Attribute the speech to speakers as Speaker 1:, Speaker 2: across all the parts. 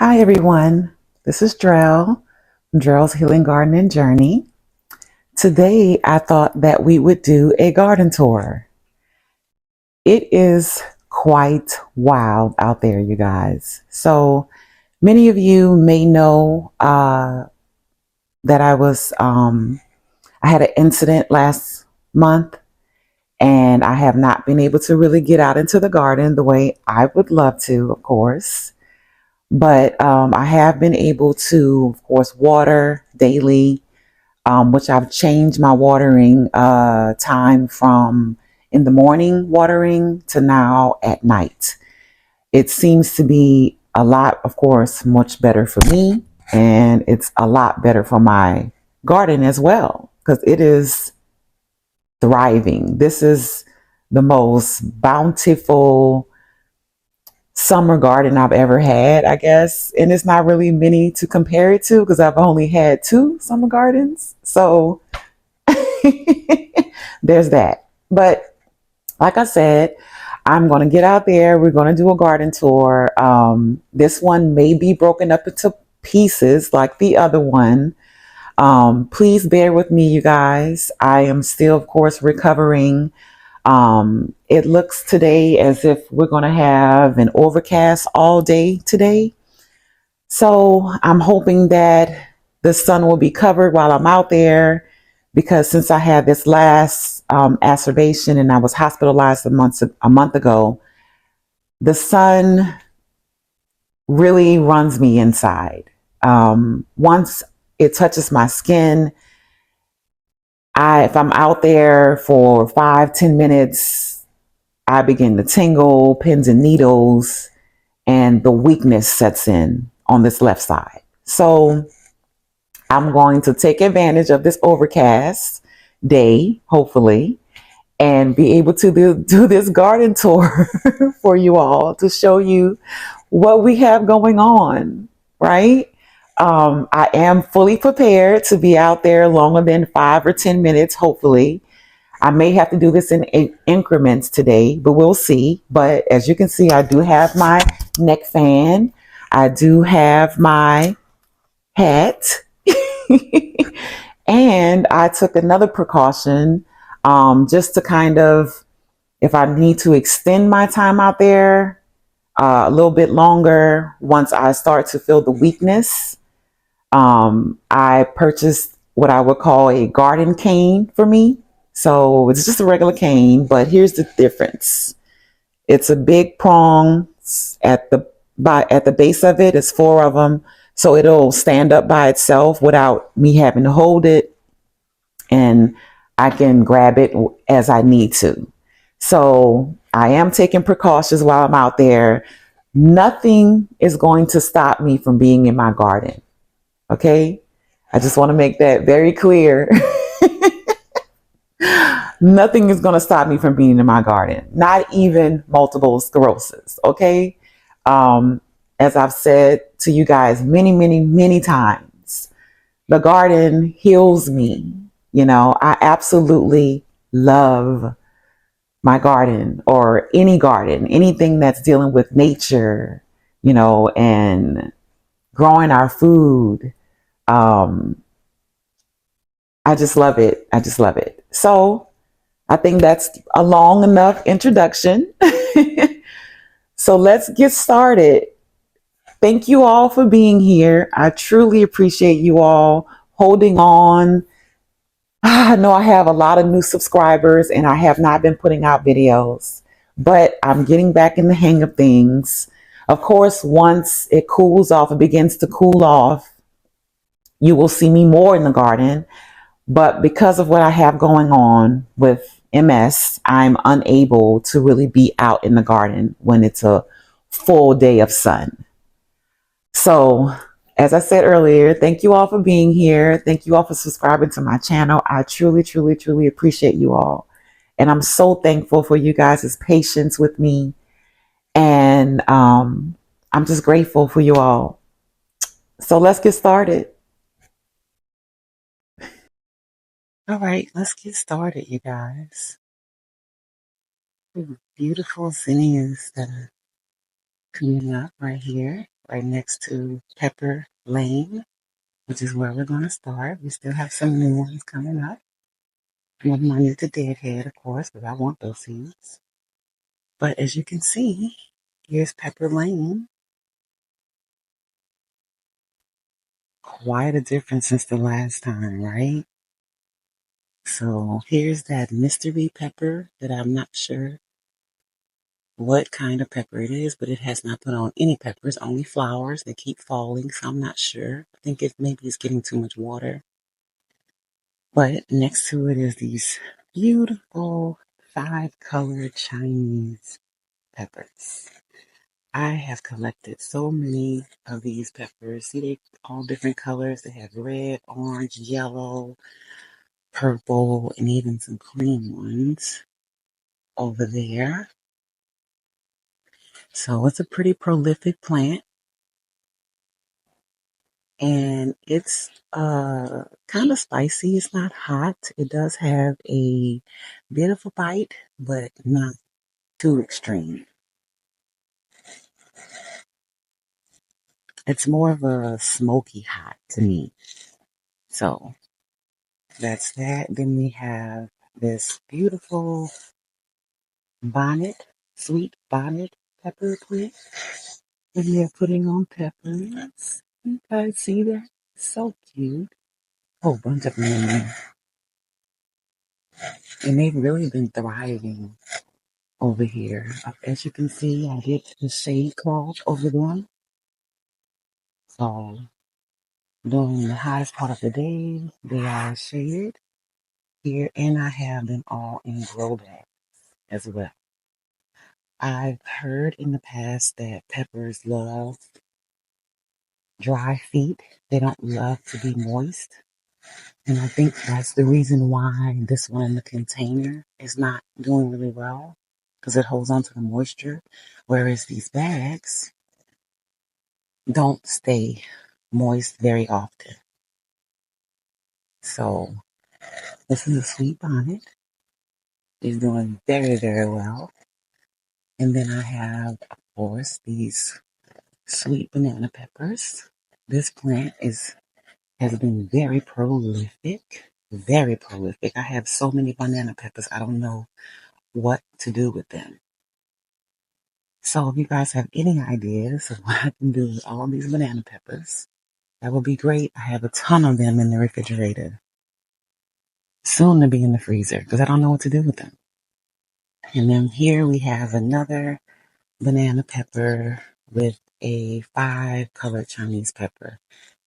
Speaker 1: Hi, everyone. This is Drell from Drell's Healing Garden and Journey. Today, I thought that we would do a garden tour. It is quite wild out there, you guys. So, many of you may know that I had an incident last month, and I have not been able to really get out into the garden the way I would love to, of course. But I have been able to, of course, water daily, which I've changed my watering time from in the morning watering to now at night. It seems to be a lot, of course, much better for me, and it's a lot better for my garden as well because it is thriving. This is the most bountiful summer garden I've ever had, I guess. And it's not really many to compare it to because I've only had two summer gardens. So there's that. But like I said, I'm going to get out there. We're going to do a garden tour. This one may be broken up into pieces like the other one. Please bear with me, you guys. I am still, of course, recovering. It looks today as if we're going to have an overcast all day today. So I'm hoping that the sun will be covered while I'm out there because since I had this last exacerbation and I was hospitalized a month ago, the sun really runs me inside. Once it touches my skin, if I'm out there for 5, 10 minutes, I begin to tingle, pins and needles, and the weakness sets in on this left side. So I'm going to take advantage of this overcast day, hopefully, and be able to do this garden tour for you all to show you what we have going on, right? I am fully prepared to be out there longer than 5 or 10 minutes, hopefully. I may have to do this in increments today, but we'll see. But as you can see, I do have my neck fan. I do have my hat. And I took another precaution just to kind of, if I need to extend my time out there a little bit longer, once I start to feel the weakness, I purchased what I would call a garden cane for me. So it's just a regular cane, but here's the difference. It's a big prong at the base of it. It's four of them, so it'll stand up by itself without me having to hold it, and I can grab it as I need to. So I am taking precautions while I'm out there. Nothing is going to stop me from being in my garden. Okay. I just want to make that very clear. Nothing is going to stop me from being in my garden, not even multiple sclerosis. Okay. As I've said to you guys many, many, many times, the garden heals me. I absolutely love my garden or any garden, anything that's dealing with nature, and growing our food. Um, I just love it. I just love it. So I think that's a long enough introduction. So let's get started. Thank you all for being here. I truly appreciate you all holding on. I know I have a lot of new subscribers and I have not been putting out videos, but I'm getting back in the hang of things. Of course, once it cools off, it begins to cool off, you will see me more in the garden. But because of what I have going on with MS, I'm unable to really be out in the garden when it's a full day of sun. So, as I said earlier, thank you all for being here. Thank you all for subscribing to my channel. I truly, truly, truly appreciate you all. And I'm so thankful for you guys' patience with me. And I'm just grateful for you all. So let's get started. All right, let's get started, you guys. Beautiful zinnias that are coming up right here. right next to Pepper Lane, which is where we're going to start. We still have some new ones coming up. Another one is the Deadhead, of course, because I want those seeds. But as you can see, here's Pepper Lane. Quite a difference since the last time, right? So here's that mystery pepper that I'm not sure what kind of pepper it is, but it has not put on any peppers, only flowers. They keep falling, so I'm not sure. I think it maybe it's getting too much water. But next to it is these beautiful 5-colored Chinese peppers. I have collected so many of these peppers. See, they all different colors. They have red, orange, yellow, purple, and even some green ones over there. So it's a pretty prolific plant. And it's kind of spicy. It's not hot. It does have a bit of a bite, but not too extreme. It's more of a smoky hot to me. So that's that. Then we have this beautiful bonnet, sweet bonnet pepper plant. And we are putting on peppers. You guys see that? So cute. Oh, bunch of them in there. And they've really been thriving over here. As you can see, I did the shade cloth over them. So during the hottest part of the day, they are shaded here, and I have them all in grow bags as well. I've heard in the past that peppers love dry feet. They don't love to be moist. And I think that's the reason why this one in the container is not doing really well, because it holds on to the moisture. Whereas these bags don't stay moist very often. So this is a sweet bonnet. It's doing very, very well. And then I have, of course, these sweet banana peppers. This plant has been very prolific. Very prolific. I have so many banana peppers, I don't know what to do with them. So if you guys have any ideas of what I can do with all these banana peppers, that would be great. I have a ton of them in the refrigerator. Soon to be in the freezer because I don't know what to do with them. And then here we have another banana pepper with a 5-colored Chinese pepper.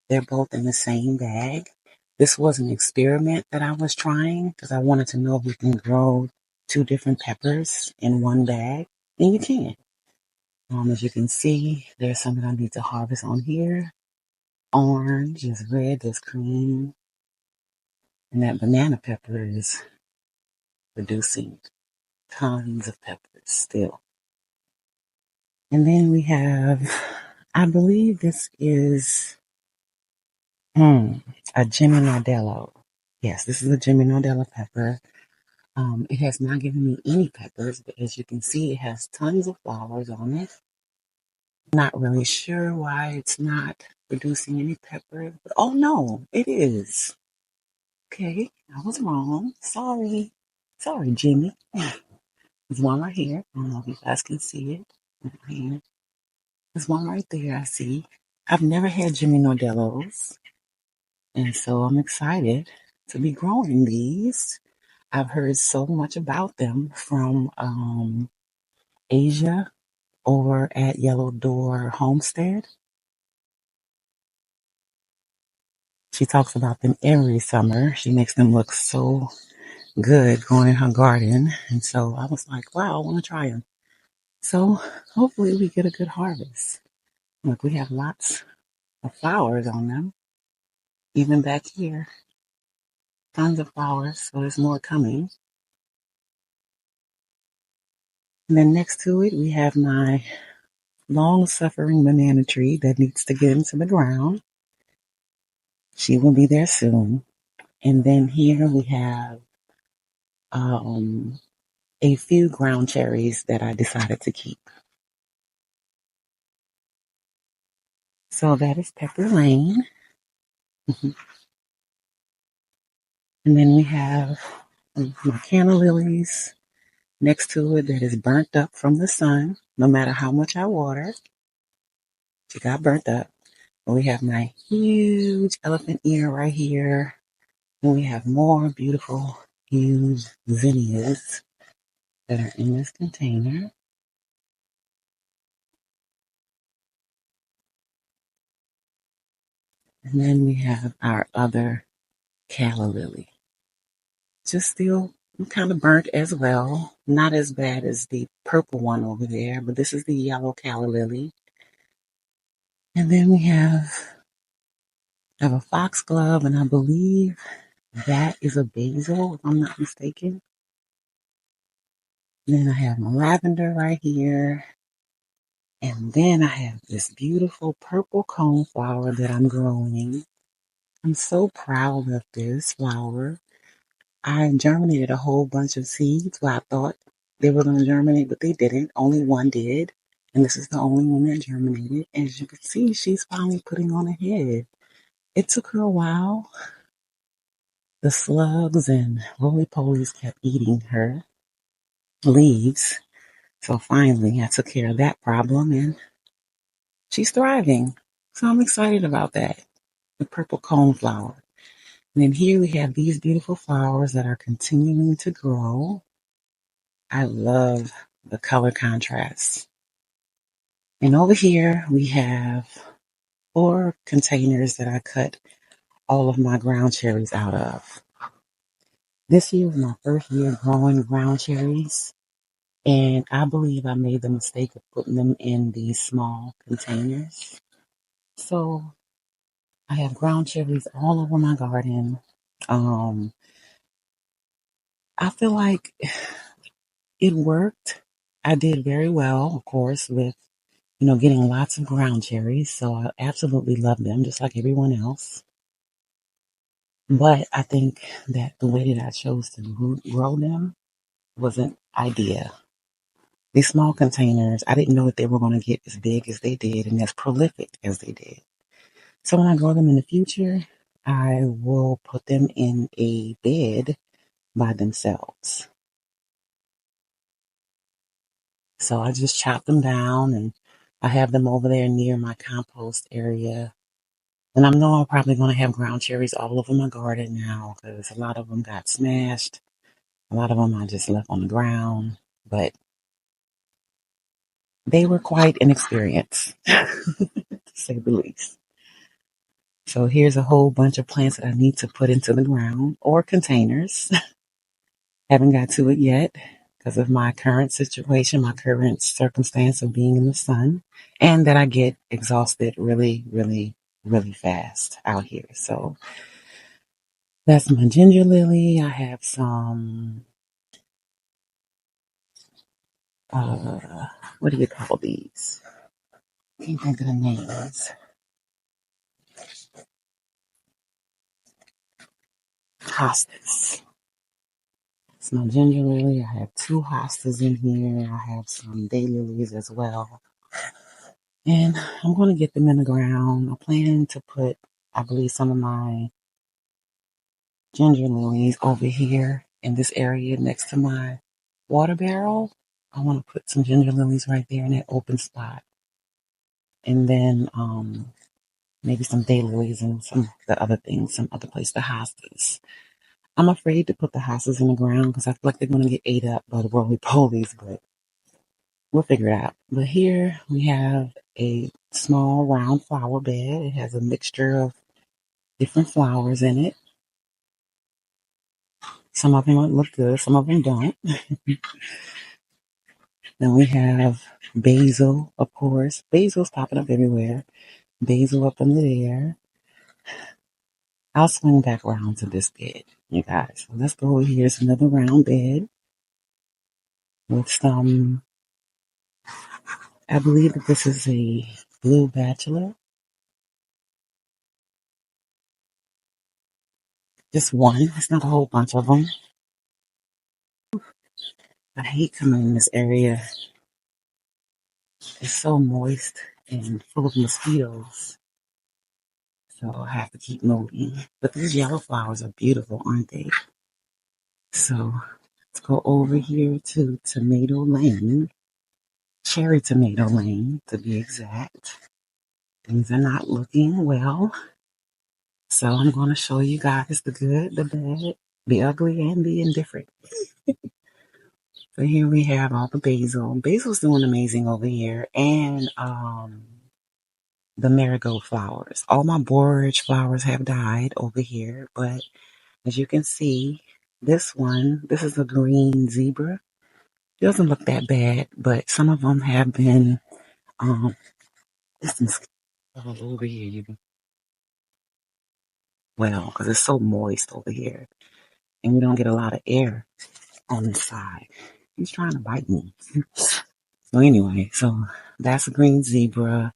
Speaker 1: They're both in the same bag. This was an experiment that I was trying because I wanted to know if we can grow 2 different peppers in one bag. And you can. As you can see, there's some that I need to harvest on here. Orange, there's red, there's cream. And that banana pepper is producing tons of peppers still. And then we have, I believe this is a Jimmy Nardello. Yes, this is a Jimmy Nardello pepper. It has not given me any peppers, but as you can see, it has tons of flowers on it. Not really sure why it's not producing any peppers. But, oh no, it is. Okay, I was wrong. Sorry. Sorry, Jimmy. There's one right here. I don't know if you guys can see it. Right here. There's one right there I see. I've never had Jimmy Nordellos, and so I'm excited to be growing these. I've heard so much about them from Asia over at Yellow Door Homestead. She talks about them every summer. She makes them look so good growing in her garden. And so I was like, wow, I want to try them. So hopefully we get a good harvest. Look, we have lots of flowers on them. Even back here, tons of flowers. So there's more coming. And then next to it, we have my long-suffering banana tree that needs to get into the ground. She will be there soon. And then here we have a few ground cherries that I decided to keep.
Speaker 2: So that is Pepper Lane. And then we have my canna lilies next to it that is burnt up from the sun. No matter how much I water, she got burnt up. And we have my huge elephant ear right here. And we have more beautiful, huge zinnias that are in this container. And then we have our other calla lily. Just still kind of burnt as well. Not as bad as the purple one over there, but this is the yellow calla lily. And then we have a foxglove, and I believe that is a basil, if I'm not mistaken. And then I have my lavender right here. And then I have this beautiful purple coneflower that I'm growing. I'm so proud of this flower. I germinated a whole bunch of seeds. Well, I thought they were going to germinate, but they didn't. Only one did. And this is the only one that germinated. As you can see, she's finally putting on a head. It took her a while. The slugs and roly-polies kept eating her leaves. So finally, I took care of that problem and she's thriving. So I'm excited about that. The purple coneflower. And then here we have these beautiful flowers that are continuing to grow. I love the color contrast. And over here we have 4 containers that I cut all of my ground cherries out of. This year was my first year growing ground cherries, and I believe I made the mistake of putting them in these small containers. So I have ground cherries all over my garden. Um, I feel like it worked. I did very well, of course, with getting lots of ground cherries. So I absolutely love them, just like everyone else. But I think that the way that I chose to grow them wasn't ideal. These small containers, I didn't know that they were going to get as big as they did and as prolific as they did. So when I grow them in the future, I will put them in a bed by themselves. So I just chop them down and I have them over there near my compost area. And I know I'm probably going to have ground cherries all over my garden now because a lot of them got smashed. A lot of them I just left on the ground. But they were quite an experience, to say the least. So here's a whole bunch of plants that I need to put into the ground or containers. Haven't got to it yet because of my current situation, my current circumstance of being in the sun, and that I get exhausted really, really, really fast out here. So that's my ginger lily. I have some, what do you call these? Can't think of the names. Hostas. It's my ginger lily. I have 2 hostas in here. I have some daylilies as well. And I'm going to get them in the ground. I'm planning to put, I believe, some of my ginger lilies over here in this area next to my water barrel. I want to put some ginger lilies right there in that open spot. And then maybe some daylilies and some of the other things, some other place, the hostas. I'm afraid to put the hostas in the ground because I feel like they're going to get ate up by the roly-polies, but we'll figure it out. But here we have a small round flower bed. It has a mixture of different flowers in it. Some of them look good, some of them don't. Then we have basil, of course. Basil's popping up everywhere. Basil up under there. I'll swing back around to this bed, you guys. So let's go over here. It's another round bed with some, I believe that this is a blue bachelor. Just one. It's not a whole bunch of them. I hate coming in this area. It's so moist and full of mosquitoes. So I have to keep moving. But these yellow flowers are beautiful, aren't they? So let's go over here to Tomato Lane, Cherry Tomato Lane to be exact. Things are not looking well. So I'm going to show you guys the good, the bad, the ugly, and the indifferent. So here we have all the basil. Basil's doing amazing over here. And the marigold flowers. All my borage flowers have died over here. But as you can see, this is a green zebra. Doesn't look that bad, but some of them have been, this is all over here. Well, because it's so moist over here. And we don't get a lot of air on this side. He's trying to bite me. So anyway, so that's a green zebra.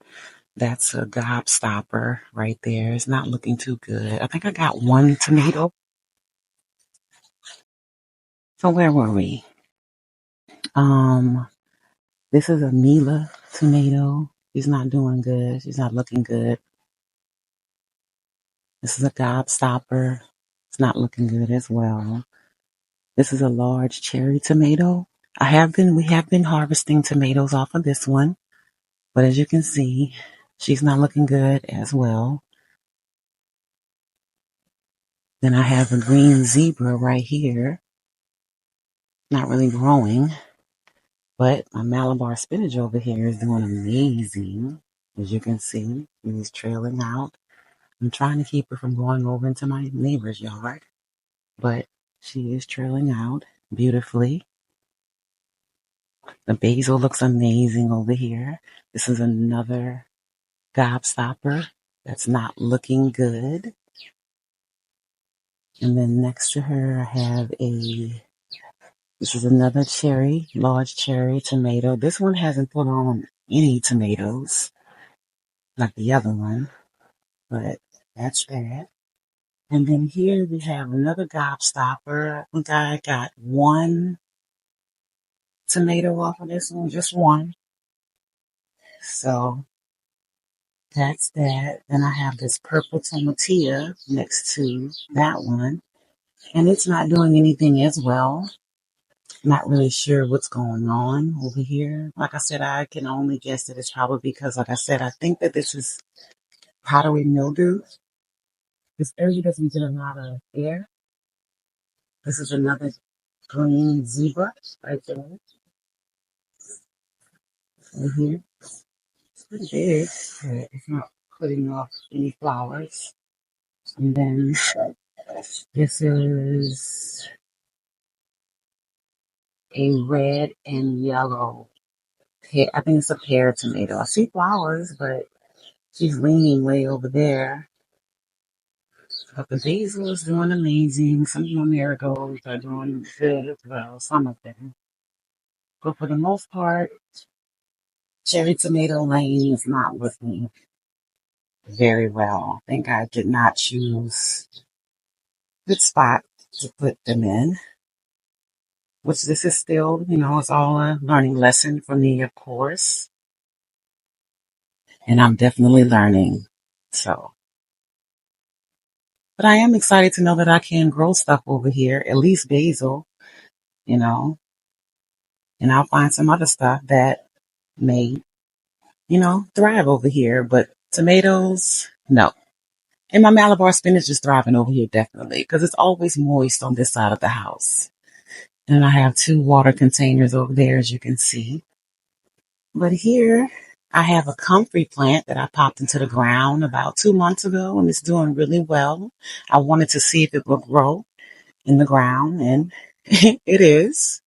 Speaker 2: That's a gobstopper right there. It's not looking too good. I think I got one tomato. So where were we? Um, this is a Mila tomato. She's not doing good. She's not looking good. This is a gobstopper. It's not looking good as well. This is a large cherry tomato. We have been harvesting tomatoes off of this one, but as you can see, she's not looking good as well. Then I have a green zebra right here. Not really growing, but my Malabar spinach over here is doing amazing. As you can see, she's trailing out. I'm trying to keep her from going over into my neighbor's yard, but she is trailing out beautifully. The basil looks amazing over here. This is another gobstopper that's not looking good. And then next to her, I have this is another large cherry tomato. This one hasn't put on any tomatoes like the other one, but that's that. And then here we have another gobstopper. I think I got one tomato off of this one, just one. So that's that. Then I have this purple tomatillo next to that one. And it's not doing anything as well. Not really sure what's going on over here. Like I said, I can only guess that it's probably because, like I said, I think that this is powdery mildew. This area doesn't get a lot of air. This is another green zebra right there, right here. It's pretty big, but it's not putting off any flowers. And then this is a red and yellow pear. I think it's a pear tomato. I see flowers, but she's leaning way over there. But the basil is doing amazing. Some of my marigolds are doing good as well, some of them. But for the most part, cherry tomato lane is not looking very well. I think I did not choose a good spot to put them in. Which this is still, it's all a learning lesson for me, of course. And I'm definitely learning. So, but I am excited to know that I can grow stuff over here, at least basil, you know, and I'll find some other stuff that may, thrive over here. But tomatoes, no. And my Malabar spinach is thriving over here, definitely, because it's always moist on this side of the house. And I have two water containers over there, as you can see. But here I have a comfrey plant that I popped into the ground about 2 months ago, and it's doing really well. I wanted to see if it would grow in the ground, and it is.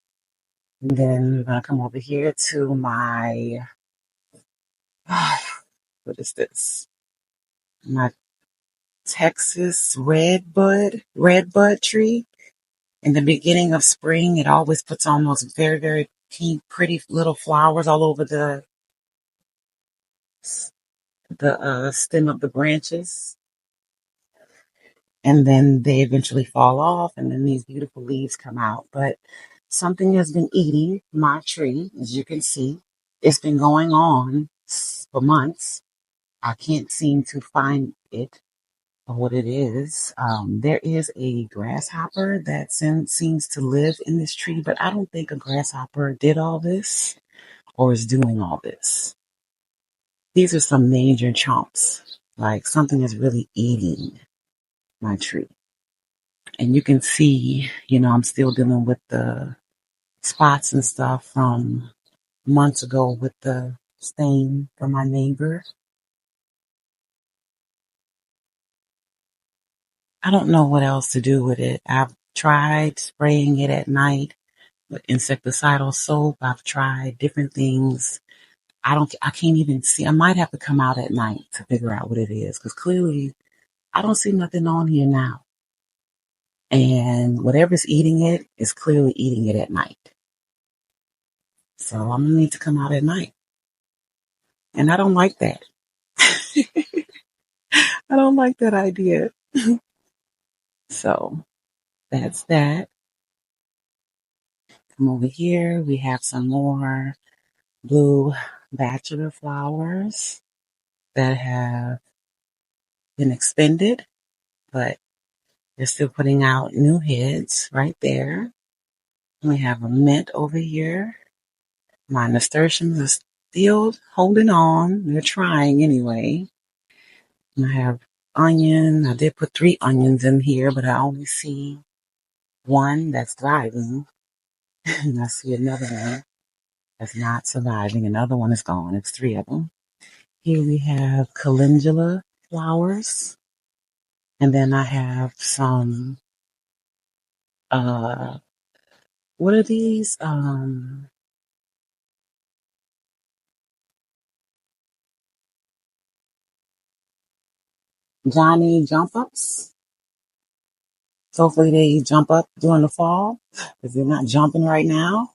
Speaker 2: And then we're going to come over here to my, what is this? My Texas red bud tree. In the beginning of spring, it always puts on those very, very pink, pretty little flowers all over the stem of the branches. And then they eventually fall off, and then these beautiful leaves come out. But something has been eating my tree, as you can see. It's been going on for months. I can't seem to find it. or what it is. There is a grasshopper that seems to live in this tree, but I don't think a grasshopper did all this or is doing all this. These are some major chomps, like something is really eating my tree. And you can see, I'm still dealing with the spots and stuff from months ago with the stain from my neighbor. I don't know what else to do with it. I've tried spraying it at night with insecticidal soap. I've tried different things. I can't even see. I might have to come out at night to figure out what it is because clearly I don't see nothing on here now. And whatever's eating it is clearly eating it at night. So I'm gonna need to come out at night. And I don't like that. I don't like that idea. So that's that. Come over here. We have some more blue bachelor flowers that have been expended, but they're still putting out new heads right there. We have a mint over here. My nasturtiums are still holding on. They're trying anyway. And I have onion. I did put 3 onions in here, but I only see one that's thriving. And I see another one that's not surviving. Another one is gone. It's 3 of them. Here we have calendula flowers. And then I have some, uh, what are these? Johnny jump ups. So hopefully they jump up during the fall because they're not jumping right now.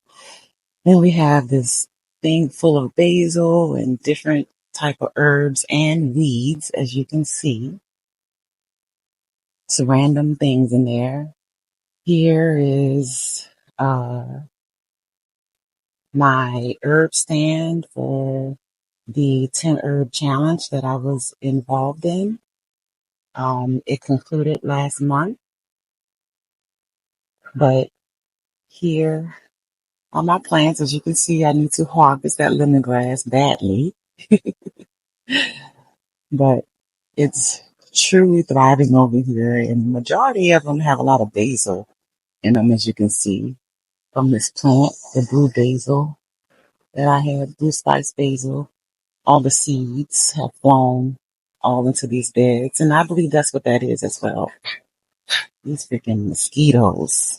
Speaker 2: Then we have this thing full of basil and different type of herbs and weeds, as you can see. Some random things in there. Here is my herb stand for the 10 herb challenge that I was involved in. It concluded last month, but here are my plants. As you can see, I need to harvest that lemongrass badly, but it's truly thriving over here. And the majority of them have a lot of basil in them, as you can see from this plant, the blue basil that I had, blue spice basil. All the seeds have flown all into these beds, and I believe that's what that is as well. These freaking mosquitoes.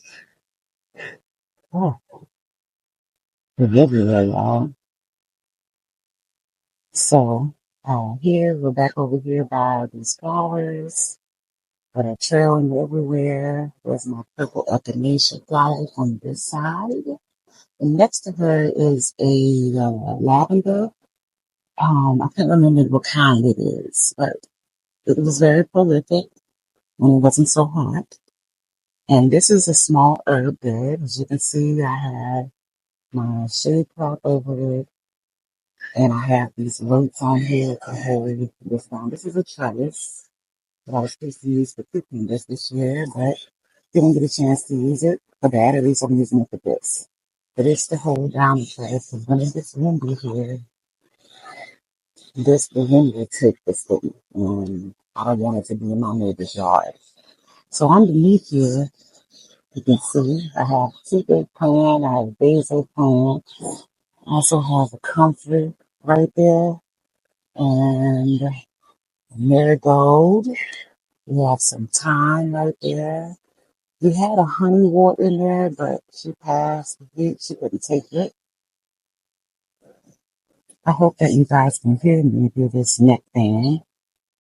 Speaker 2: Oh, they're everywhere, y'all. So, here, we're back over here by these flowers that are trailing everywhere. There's my purple echinacea flower on this side. And next to her is a lavender. I can't remember what kind it is, but it was very prolific when it wasn't so hot. And this is a small herb bed. As you can see, I have my shade cloth over it, and I have these weights on here to hold this down. This is a trellis that I was supposed to use for cooking this year, but didn't get a chance to use it for that. At least I'm using it for this. But it's to hold down the trellis. Because when it gets windy here, the wind will take this thing. And I don't want it to be in my neighbor's yard. So underneath here, you can see I have 2 big plant, I have a basil plant, I also have a comfrey right there, and a marigold. We have some thyme right there. We had a honeywort in there, but she passed the heat. She couldn't take it. I hope that you guys can hear me through this neck fan.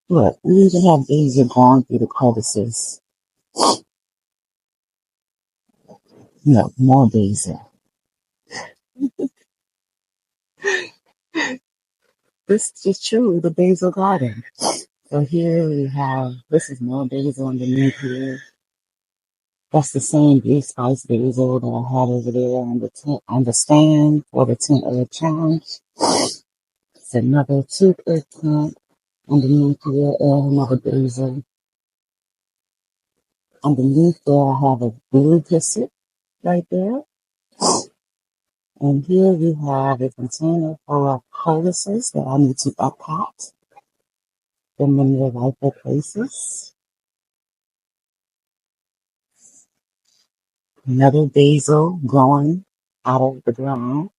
Speaker 2: Look, we even have basil going through the crevices. Look, more basil. This is truly the basil garden. So here we have, this is more basil underneath here. That's the same blue spice basil that I had over there on the stand for the 10 herb challenge. It's another 2 eggplant underneath here and another basil. Underneath there, I have a blue hyssop right there. And here we have a container full of holuses that I need to uppot them in their rightful places. Another basil growing out of the ground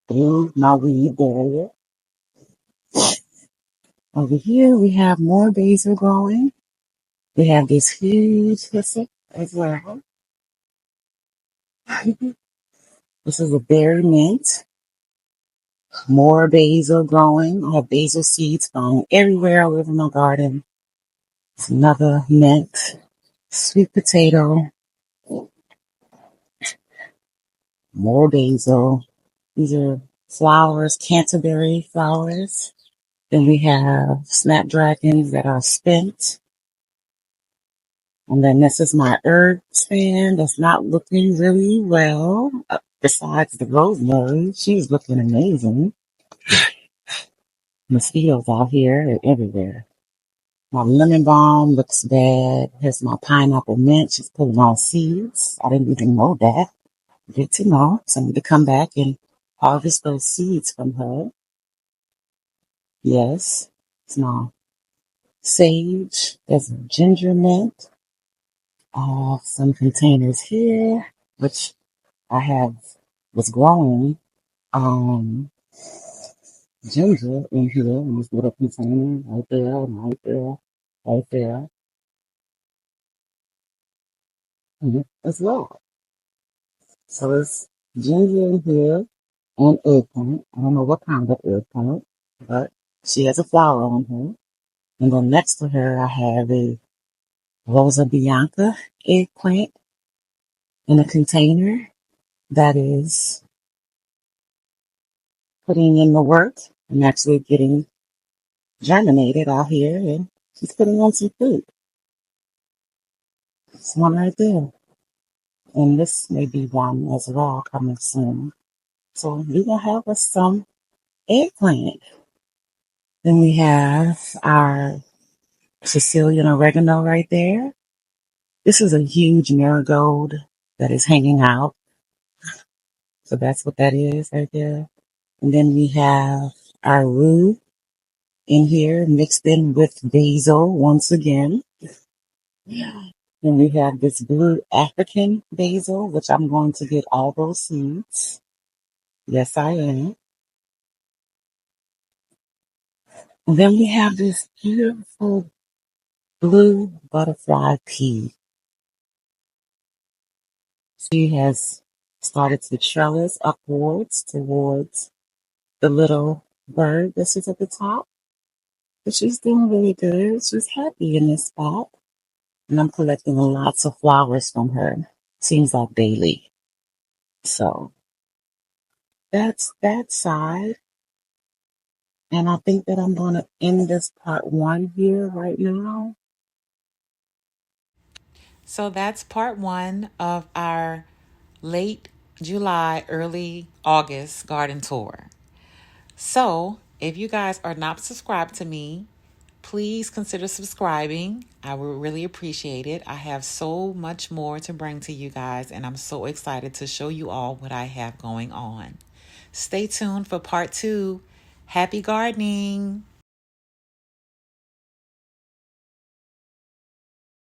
Speaker 2: through my weed barrier. Over here we have more basil growing. We have this huge hyssop as well. This is a berry mint. More basil growing. I have basil seeds growing everywhere all over my garden. It's another mint. Sweet potato. More basil. These are flowers, Canterbury flowers. Then we have snapdragons that are spent. And then this is my herb stand that's not looking really well. Besides the rosemary, she's looking amazing. Mosquitoes out here and everywhere. My lemon balm looks bad. Here's my pineapple mint. She's pulling on seeds. I didn't even know that. Good to know. So I need to come back and harvest those seeds from her. Yes. It's my sage. There's a ginger mint. Some containers here, which I have was growing ginger in here in this little container right there, right there, right there, as well. So it's ginger in here and eggplant. I don't know what kind of eggplant, but she has a flower on her. And then next to her, I have a Rosa Bianca eggplant in a container that is putting in the work and actually getting germinated out here. And she's putting on some fruit. It's one right there. And this may be one as well coming soon. So we're going to have us some eggplant. Then we have our Sicilian oregano right there. This is a huge marigold that is hanging out. So that's what that is right there. And then we have our rue in here mixed in with basil once again. Then we have this blue African basil, which I'm going to get all those seeds. Yes, I am. And then we have this beautiful blue butterfly pea. She has started to trellis upwards towards the little bird that sits at the top. But she's doing really good. She's happy in this spot. And I'm collecting lots of flowers from her. Seems like daily. So that's that side. And I think that I'm going to end this part one here right now.
Speaker 1: So that's part one of our late July, early August garden tour. So if you guys are not subscribed to me, please consider subscribing. I would really appreciate it. I have so much more to bring to you guys, and I'm so excited to show you all what I have going on. Stay tuned for part two. Happy gardening!